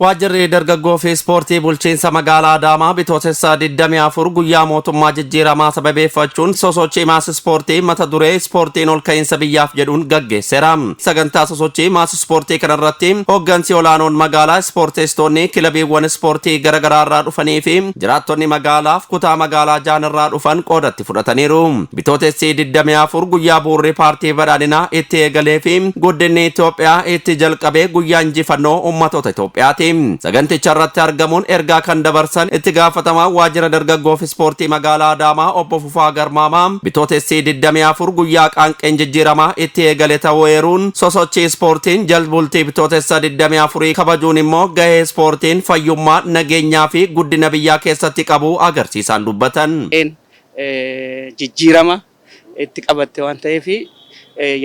Waajjirri dargaggoo fi ispoortii bulchiinsa magaalaa Adaamaa bitootessa 24 guyyaa mootummaa jijjiiramaa sababeeffachuun sosochii maas ispoortii mata duree ispoortiin ol ka'iinsa biyyaaf jedhuun gaggeesseera. Sagantaa sosochii maas ispoortii kanarratti hooggansi olaanoon magaalaa ispoortistoonni kilabiiwwan ispoortii garaagaraa irraa dhufanii fi jiraattonni magaalaaf kutaa magaalaa jaan irraa dhufan qoodatti fudhataniiru. Bitootessi 24 guyyaa buurri paartii badhaadhinaa itti eegalee fi guddinni Itoophiyaa itti jalqabee guyyaa injifannoo ummatoota Itoophiyaati. Saganticha irratti argamuun ergaa kan dabarsan itti gaafatamaa waajjira dargaggoo fi ispoortii magaalaa Adaamaa obbo Fufaa Garmaamaa bitootessi 24 guyyaa qaanqeen jijjiiramaa itti eegale ta'uu eeruun sosochii ispoortiin jalbultii bitootessa 24 kabajuun immoo gahee ispoortiin fayyummaa nageenyaa fi guddina biyyaa keessatti qabu agarsiisan dubbatan. Jijjiirama itti qabatte waan ta'eef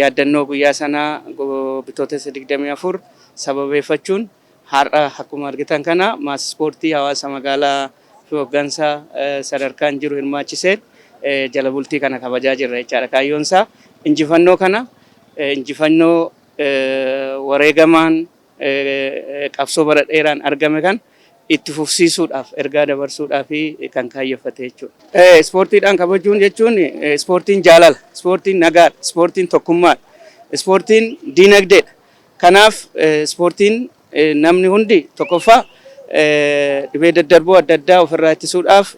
yaadannoo guyyaa sanaa bitootessa 24 sababeeffachuun har'a akkuma argitan kana maas ispoortii hawaasa magaalaa fi hooggansa sadarkaan jiru hirmaachisee jala bultii kana kabajaa jirra jechaadha. Kaayyoon isaa injifannoo kana injifannoo wareegamaan qabsoo bara dheeraan argame kan itti fufsiisuudhaaf ergaa dabarsuudhaaf kan kaayyeffate jechuudha. Ispoortiidhaan kabajuun jechuun ispoortiin jaalala, ispoortiin nagaadha, ispoortiin tokkummaadha, ispoortiin diinagdeedha. Kanaaf ispoortiin namni hundi tokkoffaa dhibee daddarboo adda addaa ofirraa ittisuudhaaf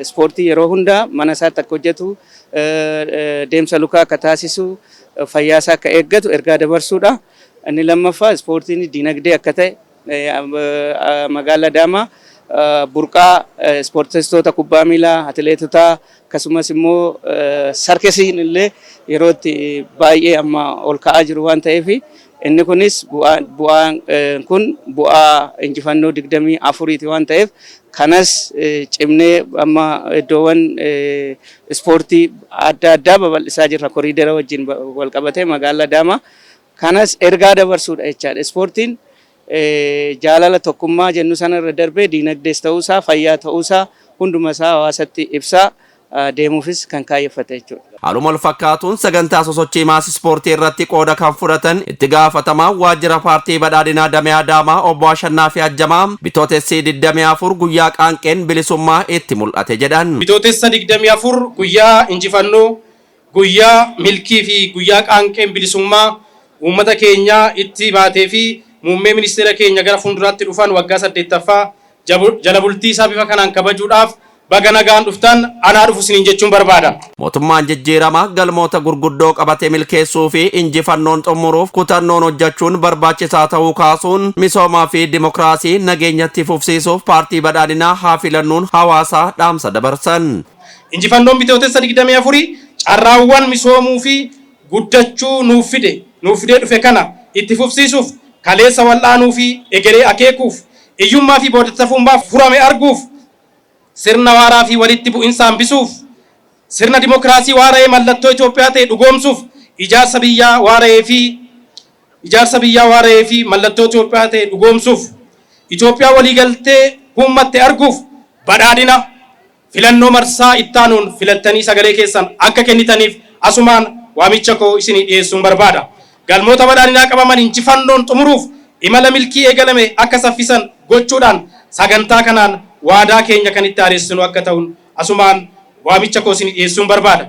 ispoortii yeroo hundaa mana isaatti akka hojjetu deemsa lukaa akka taasisu fayyaa isaa akka eeggatu ergaa dabarsuudha. Inni lammaffaa ispoortiin diinagdee akka ta'e magaalaa Adaamaa burqaa ispoortistoota kubbaa miilaa atileetotaa akkasumas immoo sarkesiin illee yeroo itti baay'ee amma ol ka'aa jiru waan ta'eef inni kunis bu'aan kun bu'aa injifannoo 24 waan ta'eef kanas cimnee amma iddoowwan ispoortii adda addaa babal'isaa jirra koriidera wajjin wal qabatee magaalaa Adaamaa kanas ergaa dabarsuudha jechaadha. Ispoortiin jaalala tokkummaa jennu sanarra darbee diinagdees ta'uusaa fayyaa ta'uusaa hunduma isaa hawaasatti ibsaa deemuufis kan kaayyeffate jechuudha. Haaluma wal fakkaatuun sagantaa sosochii maas ispoortii irratti qooda kan fudhatan itti gaafatamaa waajjira paartii badhaadhinaa damee Adaamaa obbo Ashannaa fi Ajjamaa bitootessi 24 guyyaa qaanqeen bilisummaa itti mul'ate jedhan. Bitootessa 24 guyyaa injifannoo, guyyaa milkii fi guyyaa qaanqeen bilisummaa uummata keenyaa itti baatee fi muummee ministeera keenya gara fuulduraatti dhufan waggaa 8ffaa jala bultii isaa bifa kanaan kabajuudhaaf baga nagaan dhuftan anaa dhufu isiniin jechuun barbaada. Mootummaan jijjiiramaa galmoota gurguddoo qabatee milkeessuu fi injifannoon xumuruuf kutannoon hojjechuun barbaachisaa ta'uu kaasuun misoomaa fi dimokiraasii nageenyatti fufsiisuuf paartii badhaadhinaa haa filannuun hawaasaa dhaamsa dabarsan. Injifannoon bitootessa 24 carraawwan misoomuu fi guddachuu nuuf fidee dhufe kana itti fufsiisuuf kaleessa wal'aanuu fi egeree akeekuuf iyyummaa fi boodattafuummaa furame arguuf sirna waaraa fi walitti bu'insa hambisuuf sirna dimokiraasii waara'ee mallattoo Itoophiyaa ta'e dhugoomsuuf ijaarsa biyyaa waara'ee fi mallattoo Itoophiyaa ta'e dhugoomsuuf Itoophiyaa waliigaltee uummatte arguuf badhaadhina filannoo marsaa ittaanuun filattanii sagalee keessan akka kennitaniif asumaan waamicha koo isinii dhiyeessuun barbaada. Galmoota badhaadhinaa qabaman injifannoon xumuruuf imala milkii eegalame akka saffisan gochuudhaan sagantaa kanaan waadaa keenya kan itti adeemsinu akka ta'uun asumaan waamicha koo isinii dhiyeessuun barbaada.